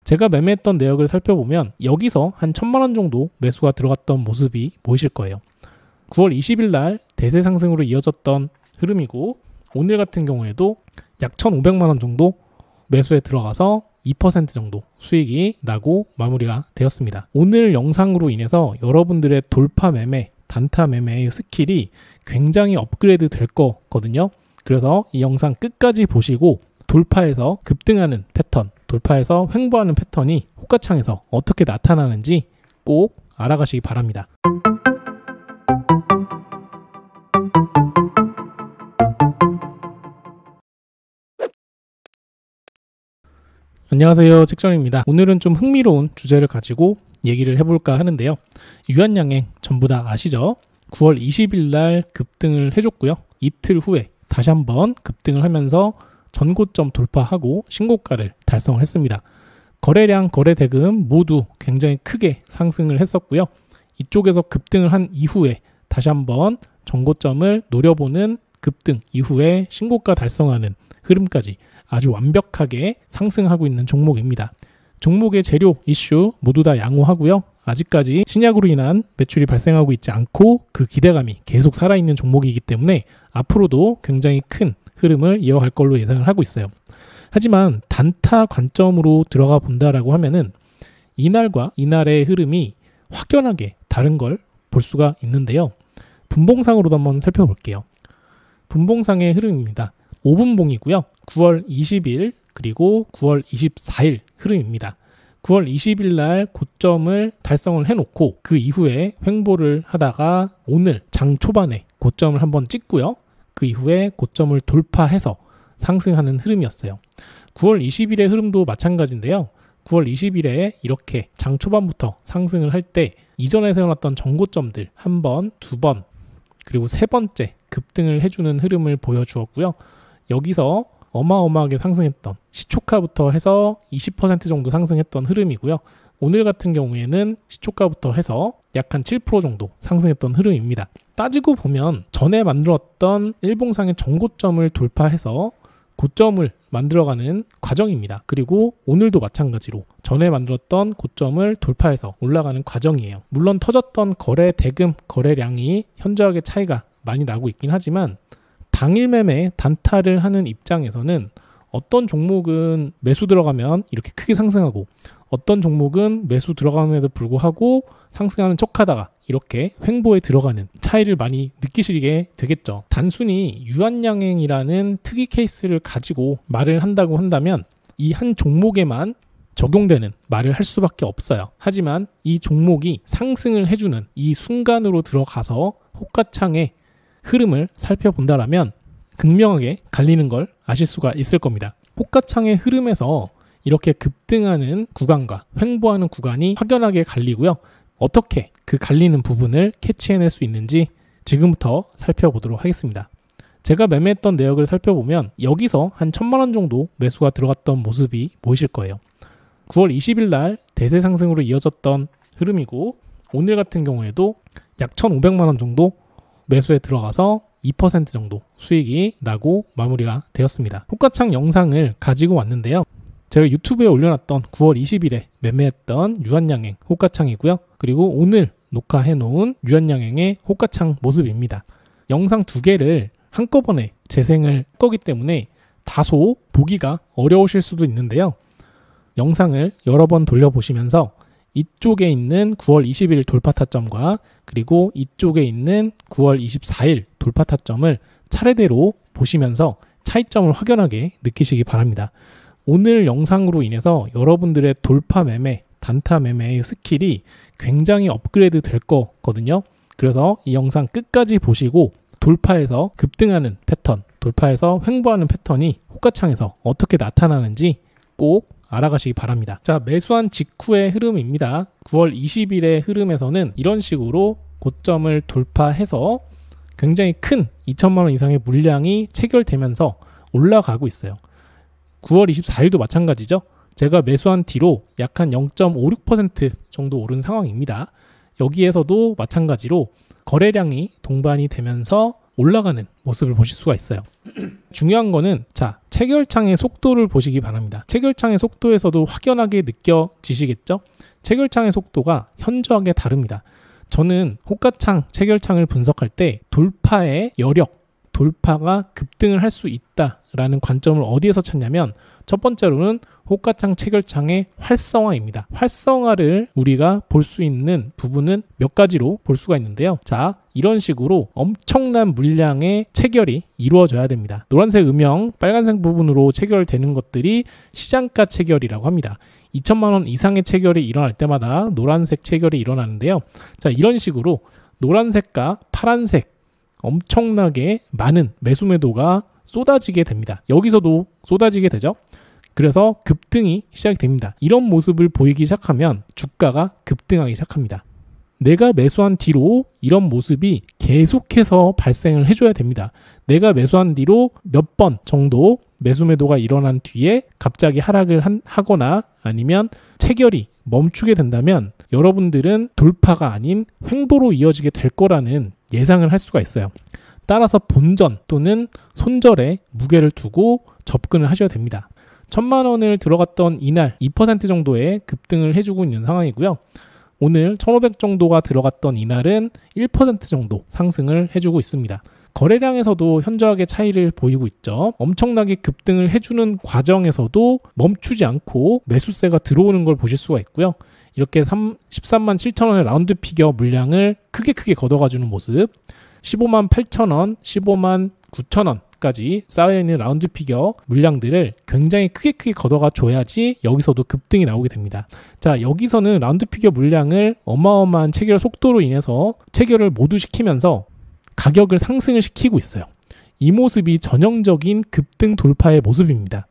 제가 매매했던 내역을 살펴보면 여기서 한 1,000만 원 정도 매수가 들어갔던 모습이 보이실 거예요. 9월 20일 날 대세 상승으로 이어졌던 흐름이고, 오늘 같은 경우에도 약 1,500만 원 정도 매수에 들어가서 2% 정도 수익이 나고 마무리가 되었습니다. 오늘 영상으로 인해서 여러분들의 돌파 매매, 단타 매매의 스킬이 굉장히 업그레이드 될 거거든요. 그래서 이 영상 끝까지 보시고 돌파해서 급등하는 패턴, 돌파해서 횡보하는 패턴이 호가창에서 어떻게 나타나는지 꼭 알아가시기 바랍니다. 안녕하세요, 책정입니다. 오늘은 좀 흥미로운 주제를 가지고 얘기를 해볼까 하는데요. 유한양행 전부 다 아시죠? 9월 20일 날 급등을 해줬고요. 이틀 후에 다시 한번 급등을 하면서 전고점 돌파하고 신고가를 달성을 했습니다. 거래량, 거래대금 모두 굉장히 크게 상승을 했었고요. 이쪽에서 급등을 한 이후에 다시 한번 전고점을 노려보는 급등 이후에 신고가 달성하는 흐름까지 아주 완벽하게 상승하고 있는 종목입니다. 종목의 재료 이슈 모두 다 양호하고요. 아직까지 신약으로 인한 매출이 발생하고 있지 않고 그 기대감이 계속 살아있는 종목이기 때문에 앞으로도 굉장히 큰 흐름을 이어갈 걸로 예상을 하고 있어요. 하지만 단타 관점으로 들어가 본다라고 하면은 이날과 이날의 흐름이 확연하게 다른 걸 볼 수가 있는데요. 분봉상으로도 한번 살펴볼게요. 분봉상의 흐름입니다. 5분봉이고요. 9월 20일 그리고 9월 24일 흐름입니다. 9월 20일 날 고점을 달성을 해놓고 그 이후에 횡보를 하다가 오늘 장 초반에 고점을 한번 찍고요. 그 이후에 고점을 돌파해서 상승하는 흐름이었어요. 9월 20일의 흐름도 마찬가지인데요. 9월 20일에 이렇게 장 초반부터 상승을 할 때 이전에 세워놨던 정고점들 한 번, 두 번, 그리고 세 번째 급등을 해주는 흐름을 보여주었고요. 여기서 어마어마하게 상승했던 시초가부터 해서 20% 정도 상승했던 흐름이고요. 오늘 같은 경우에는 시초가부터 해서 약 한 7% 정도 상승했던 흐름입니다. 따지고 보면 전에 만들었던 일봉상의 정고점을 돌파해서 고점을 만들어가는 과정입니다. 그리고 오늘도 마찬가지로 전에 만들었던 고점을 돌파해서 올라가는 과정이에요. 물론 터졌던 거래 대금, 거래량이 현저하게 차이가 많이 나고 있긴 하지만 당일 매매 단타를 하는 입장에서는 어떤 종목은 매수 들어가면 이렇게 크게 상승하고 어떤 종목은 매수 들어감에도 불구하고 상승하는 척하다가 이렇게 횡보에 들어가는 차이를 많이 느끼시게 되겠죠. 단순히 유한양행이라는 특이 케이스를 가지고 말을 한다고 한다면 이 한 종목에만 적용되는 말을 할 수밖에 없어요. 하지만 이 종목이 상승을 해주는 이 순간으로 들어가서 호가창의 흐름을 살펴본다라면 극명하게 갈리는 걸 아실 수가 있을 겁니다. 호가창의 흐름에서 이렇게 급등하는 구간과 횡보하는 구간이 확연하게 갈리고요. 어떻게 그 갈리는 부분을 캐치해낼 수 있는지 지금부터 살펴보도록 하겠습니다. 제가 매매했던 내역을 살펴보면 여기서 한 1,000만 원 정도 매수가 들어갔던 모습이 보이실 거예요. 9월 20일 날 대세 상승으로 이어졌던 흐름이고, 오늘 같은 경우에도 약 1,500만 원 정도 매수에 들어가서 2% 정도 수익이 나고 마무리가 되었습니다. 호가창 영상을 가지고 왔는데요. 제가 유튜브에 올려놨던 9월 20일에 매매했던 유한양행 호가창이고요. 그리고 오늘 녹화해 놓은 유한양행의 호가창 모습입니다. 영상 두 개를 한꺼번에 재생을 할 거기 때문에 다소 보기가 어려우실 수도 있는데요. 영상을 여러 번 돌려보시면서 이쪽에 있는 9월 20일 돌파 타점과 그리고 이쪽에 있는 9월 24일 돌파 타점을 차례대로 보시면서 차이점을 확연하게 느끼시기 바랍니다. 오늘 영상으로 인해서 여러분들의 돌파 매매, 단타 매매의 스킬이 굉장히 업그레이드 될 거거든요. 그래서 이 영상 끝까지 보시고 돌파해서 급등하는 패턴, 돌파해서 횡보하는 패턴이 호가창에서 어떻게 나타나는지 꼭 알아가시기 바랍니다. 자, 매수한 직후의 흐름입니다. 9월 20일의 흐름에서는 이런 식으로 고점을 돌파해서 굉장히 큰 2천만 원 이상의 물량이 체결되면서 올라가고 있어요. 9월 24일도 마찬가지죠. 제가 매수한 뒤로 약 한 0.56% 정도 오른 상황입니다. 여기에서도 마찬가지로 거래량이 동반이 되면서 올라가는 모습을 보실 수가 있어요. 중요한 거는 자, 체결창의 속도를 보시기 바랍니다. 체결창의 속도에서도 확연하게 느껴지시겠죠? 체결창의 속도가 현저하게 다릅니다. 저는 호가창, 체결창을 분석할 때 돌파의 여력, 돌파가 급등을 할 수 있다라는 관점을 어디에서 찾냐면 첫 번째로는 호가창, 체결창의 활성화입니다. 활성화를 우리가 볼 수 있는 부분은 몇 가지로 볼 수가 있는데요. 자, 이런 식으로 엄청난 물량의 체결이 이루어져야 됩니다. 노란색 음영, 빨간색 부분으로 체결되는 것들이 시장가 체결이라고 합니다. 2천만 원 이상의 체결이 일어날 때마다 노란색 체결이 일어나는데요. 자, 이런 식으로 노란색과 파란색 엄청나게 많은 매수 매도가 쏟아지게 됩니다. 여기서도 쏟아지게 되죠. 그래서 급등이 시작이 됩니다. 이런 모습을 보이기 시작하면 주가가 급등하기 시작합니다. 내가 매수한 뒤로 이런 모습이 계속해서 발생을 해줘야 됩니다. 내가 매수한 뒤로 몇 번 정도 매수 매도가 일어난 뒤에 갑자기 하락을 하거나 아니면 체결이 멈추게 된다면 여러분들은 돌파가 아닌 횡보로 이어지게 될 거라는 예상을 할 수가 있어요. 따라서 본전 또는 손절에 무게를 두고 접근을 하셔야 됩니다. 1,000만 원을 들어갔던 이날 2% 정도의 급등을 해주고 있는 상황이고요. 오늘 1,500 정도가 들어갔던 이날은 1% 정도 상승을 해주고 있습니다. 거래량에서도 현저하게 차이를 보이고 있죠. 엄청나게 급등을 해주는 과정에서도 멈추지 않고 매수세가 들어오는 걸 보실 수가 있고요. 이렇게 13만 7천 원의 라운드 피겨 물량을 크게 걷어가주는 모습, 15만 8천 원, 15만 9천 원까지 쌓여있는 라운드 피겨 물량들을 굉장히 크게 걷어가 줘야지 여기서도 급등이 나오게 됩니다. 자, 여기서는 라운드 피겨 물량을 어마어마한 체결 속도로 인해서 체결을 모두 시키면서 가격을 상승을 시키고 있어요. 이 모습이 전형적인 급등 돌파의 모습입니다.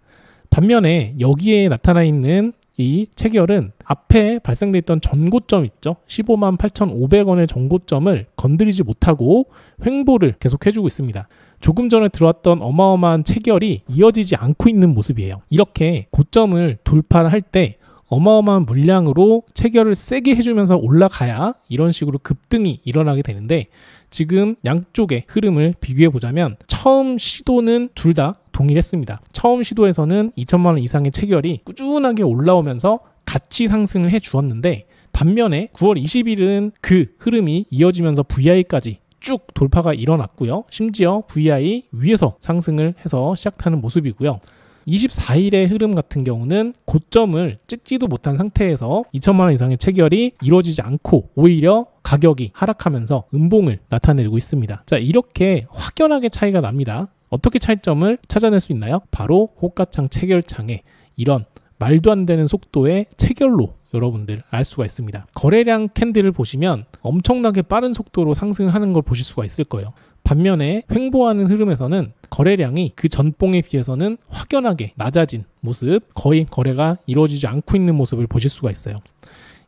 반면에 여기에 나타나 있는 이 체결은 앞에 발생돼 있던 전고점 있죠. 15만 8,500원의 전고점을 건드리지 못하고 횡보를 계속 해주고 있습니다. 조금 전에 들어왔던 어마어마한 체결이 이어지지 않고 있는 모습이에요. 이렇게 고점을 돌파를 할 때 어마어마한 물량으로 체결을 세게 해주면서 올라가야 이런 식으로 급등이 일어나게 되는데 지금 양쪽의 흐름을 비교해 보자면 처음 시도는 둘 다 동일했습니다. 처음 시도에서는 2천만 원 이상의 체결이 꾸준하게 올라오면서 같이 상승을 해 주었는데 반면에 9월 20일은 그 흐름이 이어지면서 VI까지 쭉 돌파가 일어났고요. 심지어 VI 위에서 상승을 해서 시작하는 모습이고요. 24일의 흐름 같은 경우는 고점을 찍지도 못한 상태에서 2천만 원 이상의 체결이 이루어지지 않고 오히려 가격이 하락하면서 음봉을 나타내고 있습니다. 자, 이렇게 확연하게 차이가 납니다. 어떻게 차이점을 찾아낼 수 있나요? 바로 호가창, 체결창의 이런 말도 안 되는 속도의 체결로 여러분들 알 수가 있습니다. 거래량 캔들을 보시면 엄청나게 빠른 속도로 상승하는 걸 보실 수가 있을 거예요. 반면에 횡보하는 흐름에서는 거래량이 그 전봉에 비해서는 확연하게 낮아진 모습, 거의 거래가 이루어지지 않고 있는 모습을 보실 수가 있어요.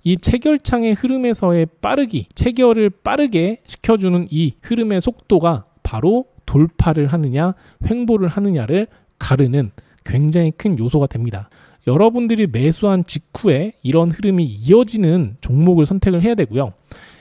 이 체결창의 흐름에서의 빠르기, 체결을 빠르게 시켜주는 이 흐름의 속도가 바로 돌파를 하느냐, 횡보를 하느냐를 가르는 굉장히 큰 요소가 됩니다. 여러분들이 매수한 직후에 이런 흐름이 이어지는 종목을 선택을 해야 되고요.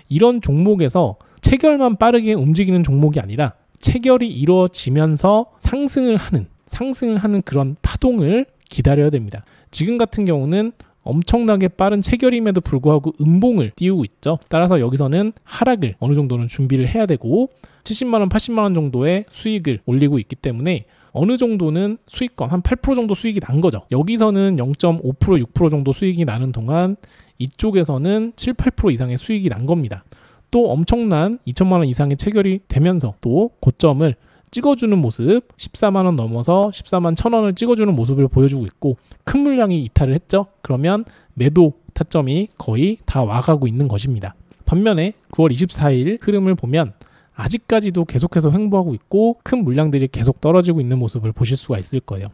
이런 종목에서 체결만 빠르게 움직이는 종목이 아니라 체결이 이루어지면서 상승을 하는 그런 파동을 기다려야 됩니다. 지금 같은 경우는 엄청나게 빠른 체결임에도 불구하고 음봉을 띄우고 있죠. 따라서 여기서는 하락을 어느 정도는 준비를 해야 되고 70만원, 80만원 정도의 수익을 올리고 있기 때문에 어느 정도는 수익권 한 8% 정도 수익이 난 거죠. 여기서는 0.5%, 6% 정도 수익이 나는 동안 이쪽에서는 7, 8% 이상의 수익이 난 겁니다. 또 엄청난 2천만 원 이상의 체결이 되면서 또 고점을 찍어주는 모습, 14만 원 넘어서 14만 1,000원을 찍어주는 모습을 보여주고 있고 큰 물량이 이탈을 했죠. 그러면 매도 타점이 거의 다 와가고 있는 것입니다. 반면에 9월 24일 흐름을 보면 아직까지도 계속해서 횡보하고 있고 큰 물량들이 계속 떨어지고 있는 모습을 보실 수가 있을 거예요.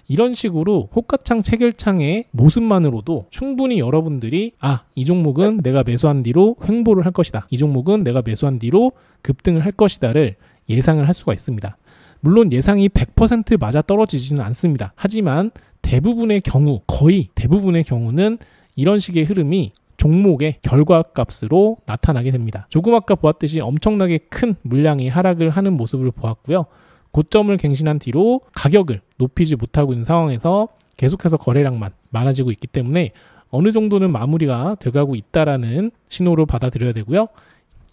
이런 식으로 호가창, 체결창의 모습만으로도 충분히 여러분들이 이 종목은 내가 매수한 뒤로 횡보를 할 것이다. 이 종목은 내가 매수한 뒤로 급등을 할 것이다를 예상을 할 수가 있습니다. 물론 예상이 100% 맞아 떨어지지는 않습니다. 하지만 대부분의 경우, 거의 대부분의 경우는 이런 식의 흐름이 종목의 결과값으로 나타나게 됩니다. 조금 아까 보았듯이 엄청나게 큰 물량이 하락을 하는 모습을 보았고요. 고점을 갱신한 뒤로 가격을 높이지 못하고 있는 상황에서 계속해서 거래량만 많아지고 있기 때문에 어느 정도는 마무리가 돼가고 있다라는 신호로 받아들여야 되고요.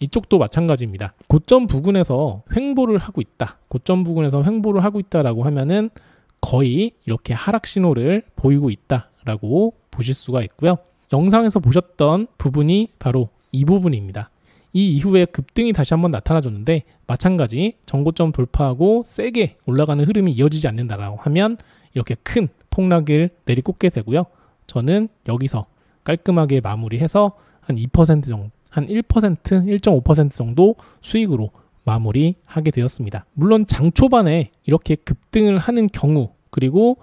이쪽도 마찬가지입니다. 고점 부근에서 횡보를 하고 있다. 고점 부근에서 횡보를 하고 있다라고 하면은 거의 이렇게 하락 신호를 보이고 있다라고 보실 수가 있고요. 영상에서 보셨던 부분이 바로 이 부분입니다. 이 이후에 급등이 다시 한번 나타나줬는데 마찬가지 전고점 돌파하고 세게 올라가는 흐름이 이어지지 않는다라고 하면 이렇게 큰 폭락을 내리꽂게 되고요. 저는 여기서 깔끔하게 마무리해서 한 2% 정도, 한 1%, 1.5% 정도 수익으로 마무리하게 되었습니다. 물론 장 초반에 이렇게 급등을 하는 경우 그리고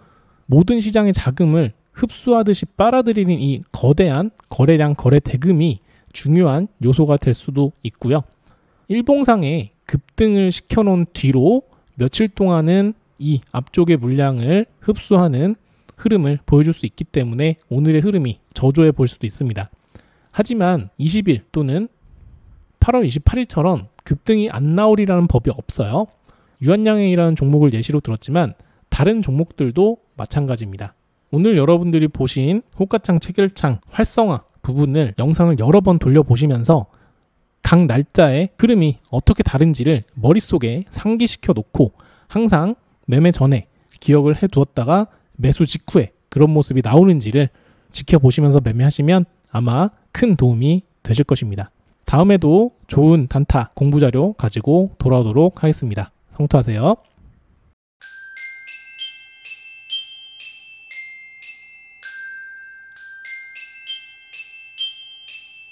모든 시장의 자금을 흡수하듯이 빨아들이는 이 거대한 거래량 거래 대금이 중요한 요소가 될 수도 있고요. 일봉상에 급등을 시켜놓은 뒤로 며칠 동안은 이 앞쪽의 물량을 흡수하는 흐름을 보여줄 수 있기 때문에 오늘의 흐름이 저조해 보일 수도 있습니다. 하지만 20일 또는 8월 28일처럼 급등이 안 나오리라는 법이 없어요. 유한양행이라는 종목을 예시로 들었지만 다른 종목들도 마찬가지입니다. 오늘 여러분들이 보신 호가창, 체결창, 활성화 부분을 영상을 여러 번 돌려보시면서 각 날짜의 흐름이 어떻게 다른지를 머릿속에 상기시켜 놓고 항상 매매 전에 기억을 해두었다가 매수 직후에 그런 모습이 나오는지를 지켜보시면서 매매하시면 아마 큰 도움이 되실 것입니다. 다음에도 좋은 단타 공부 자료 가지고 돌아오도록 하겠습니다. 성투하세요.